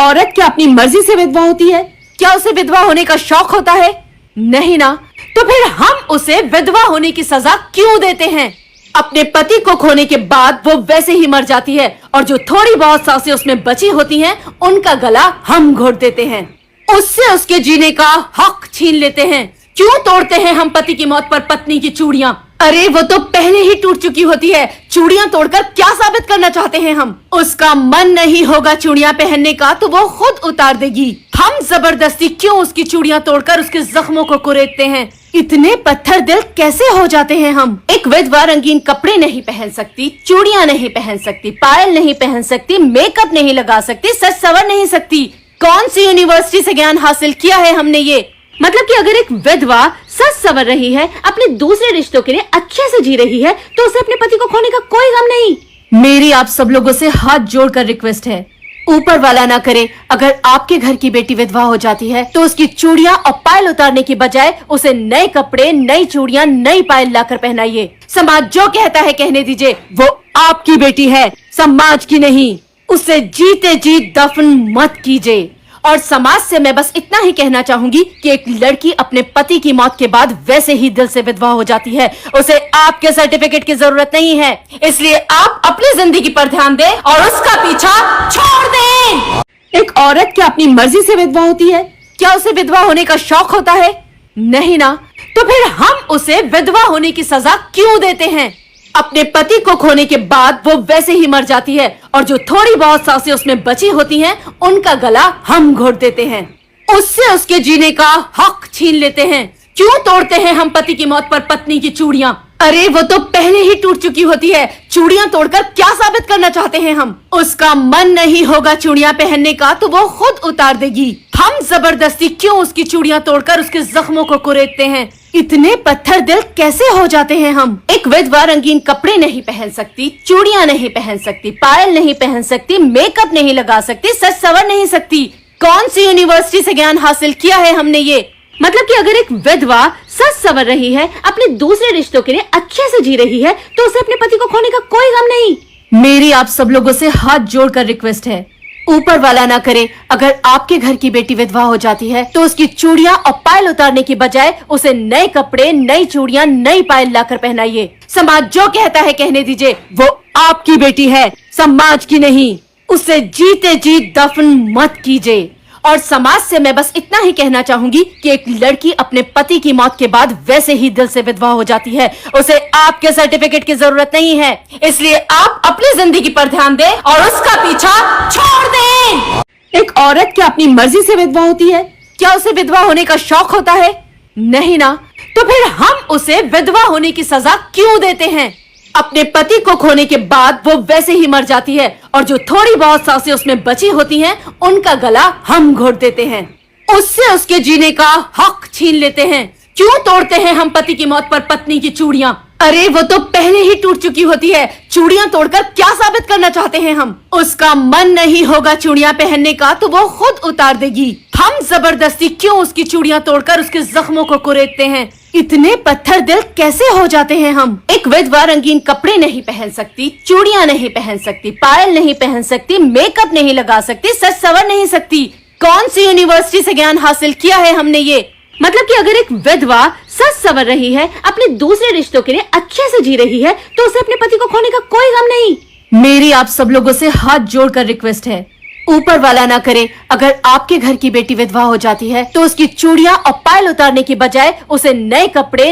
औरत क्या अपनी मर्जी से विधवा होती है? क्या उसे विधवा होने का शौक होता है? नहीं ना। तो फिर हम उसे विधवा होने की सजा क्यों देते हैं? अपने पति को खोने के बाद वो वैसे ही मर जाती है और जो थोड़ी बहुत सांसें उसमें बची होती हैं, उनका गला हम घोट देते हैं। उससे उसके जीने का हक छीन लेते हैं। क्यों तोड़ते हैं हम पति की मौत पर पत्नी की चूड़ियां? अरे वो तो पहले ही टूट चुकी होती है। चूड़ियां तोड़कर क्या साबित करना चाहते हैं हम? उसका मन नहीं होगा चूड़ियां पहनने का तो वो खुद उतार देगी। हम जबरदस्ती क्यों उसकी चूड़ियां तोड़कर उसके जख्मों को कुरेदते हैं? इतने पत्थर दिल कैसे हो जाते हैं हम? एक विधवा रंगीन कपड़े नहीं पहन सकती, चूड़ियां नहीं पहन सकती, पायल नहीं पहन सकती, मेकअप नहीं लगा सकती, सज संवर नहीं सकती। कौन सी यूनिवर्सिटी से ज्ञान हासिल किया है हमने ये? मतलब कि अगर एक विधवा सज संवर रही है, अपने दूसरे रिश्तों के लिए अच्छे से जी रही है, तो उसे अपने पति को खोने का कोई गम नहीं। मेरी आप सब लोगों से हाथ जोड़कर रिक्वेस्ट है, ऊपर वाला ना करे, अगर आपके घर की बेटी विधवा हो जाती है तो उसकी चूड़ियां और पायल उतारने की बजाय उसे नए कपड़े, नई चूड़ियां, नई पायल लाकर पहनाइए। समाज जो कहता है कहने दीजिए, वो आपकी बेटी है, समाज की नहीं। उसे जीते जी दफन मत कीजिए। और समाज से मैं बस इतना ही कहना चाहूंगी कि एक लड़की अपने पति की मौत के बाद वैसे ही दिल से विधवा हो जाती है। उसे आपके सर्टिफिकेट की जरूरत नहीं है, इसलिए आप अपनी जिंदगी पर ध्यान दें और उसका पीछा छोड़ दें। एक औरत क्या अपनी मर्जी से विधवा होती है? क्या उसे विधवा होने का शौक होता है? नहीं ना। तो फिर हम उसे विधवा होने की सजा क्यों देते हैं? अपने पति को खोने के बाद वो वैसे ही मर जाती है और जो थोड़ी बहुत सांसें उसमें बची होती हैं, उनका गला हम घोट देते हैं। उससे उसके जीने का हक छीन लेते हैं। क्यों तोड़ते हैं हम पति की मौत पर पत्नी की चूड़ियां? अरे वो तो पहले ही टूट चुकी होती है। चूड़ियां तोड़कर क्या साबित करना चाहते हैं हम? उसका मन नहीं होगा चूड़ियां पहनने का तो वो खुद उतार देगी। हम जबरदस्ती क्यों उसकी चूड़ियां तोड़कर उसके जख्मों को कुरेदते हैं? इतने पत्थर दिल कैसे हो जाते हैं हम? एक विधवा रंगीन कपड़े नहीं पहन सकती, चूड़ियां नहीं पहन सकती, पायल नहीं पहन सकती, मेकअप नहीं लगा सकती, सज संवर नहीं सकती। कौन सी यूनिवर्सिटी से ज्ञान हासिल किया है हमने ये? मतलब कि अगर एक विधवा सज संवर रही है, अपने दूसरे रिश्तों के लिए अच्छे से जी रही है, तो उसे अपने पति को खोने का कोई गम नहीं। मेरी आप सब लोगों से हाथ जोड़कर रिक्वेस्ट है, ऊपर वाला ना करे, अगर आपके घर की बेटी विधवा हो जाती है तो उसकी चूड़ियां और पायल उतारने की बजाय उसे नए कपड़े, नई चूड़ियां, नई पायल लाकर पहनाइए। समाज जो कहता है कहने दीजिए, वो आपकी बेटी है, समाज की नहीं। उसे जीते जी दफन मत कीजिए। और समाज से मैं बस इतना ही कहना चाहूंगी कि एक लड़की अपने पति की मौत के बाद वैसे ही दिल से विधवा हो जाती है। उसे आपके सर्टिफिकेट की जरूरत नहीं है, इसलिए आप अपनी जिंदगी पर ध्यान दें और उसका पीछा छोड़ दें। एक औरत क्या अपनी मर्जी से विधवा होती है? क्या उसे विधवा होने का शौक होता है? नहीं ना। तो फिर हम उसे विधवा होने की सजा क्यों देते हैं? अपने पति को खोने के बाद वो वैसे ही मर जाती है और जो थोड़ी बहुत सांसें उसमें बची होती हैं, उनका गला हम घोट देते हैं। उससे उसके जीने का हक छीन लेते हैं। क्यों तोड़ते हैं हम पति की मौत पर पत्नी की चूड़ियां? अरे वो तो पहले ही टूट चुकी होती है। चूड़ियां तोड़कर क्या साबित करना चाहते हैं हम? उसका मन नहीं होगा चूड़ियां पहनने का तो वो खुद उतार देगी। हम जबरदस्ती क्यों उसकी चूड़ियां तोड़कर उसके जख्मों को कुरेदते हैं? इतने पत्थर दिल कैसे हो जाते हैं हम? एक विधवा रंगीन कपड़े नहीं पहन सकती, चूड़ियां नहीं पहन सकती, पायल नहीं पहन सकती, मेकअप नहीं लगा सकती, सज संवर नहीं सकती। कौन सी यूनिवर्सिटी से ज्ञान हासिल किया है हमने ये? मतलब कि अगर एक विधवा सज संवर रही है, अपने दूसरे रिश्तों के लिए अच्छे से जी रही है, तो उसे अपने पति को खोने का कोई गम नहीं। मेरी आप सब लोगों से हाथ जोड़कर रिक्वेस्ट है, ऊपर वाला ना करे, अगर आपके घर की बेटी विधवा हो जाती है तो उसकी चूड़ियां और पायल उतारने की बजाय उसे नए कपड़े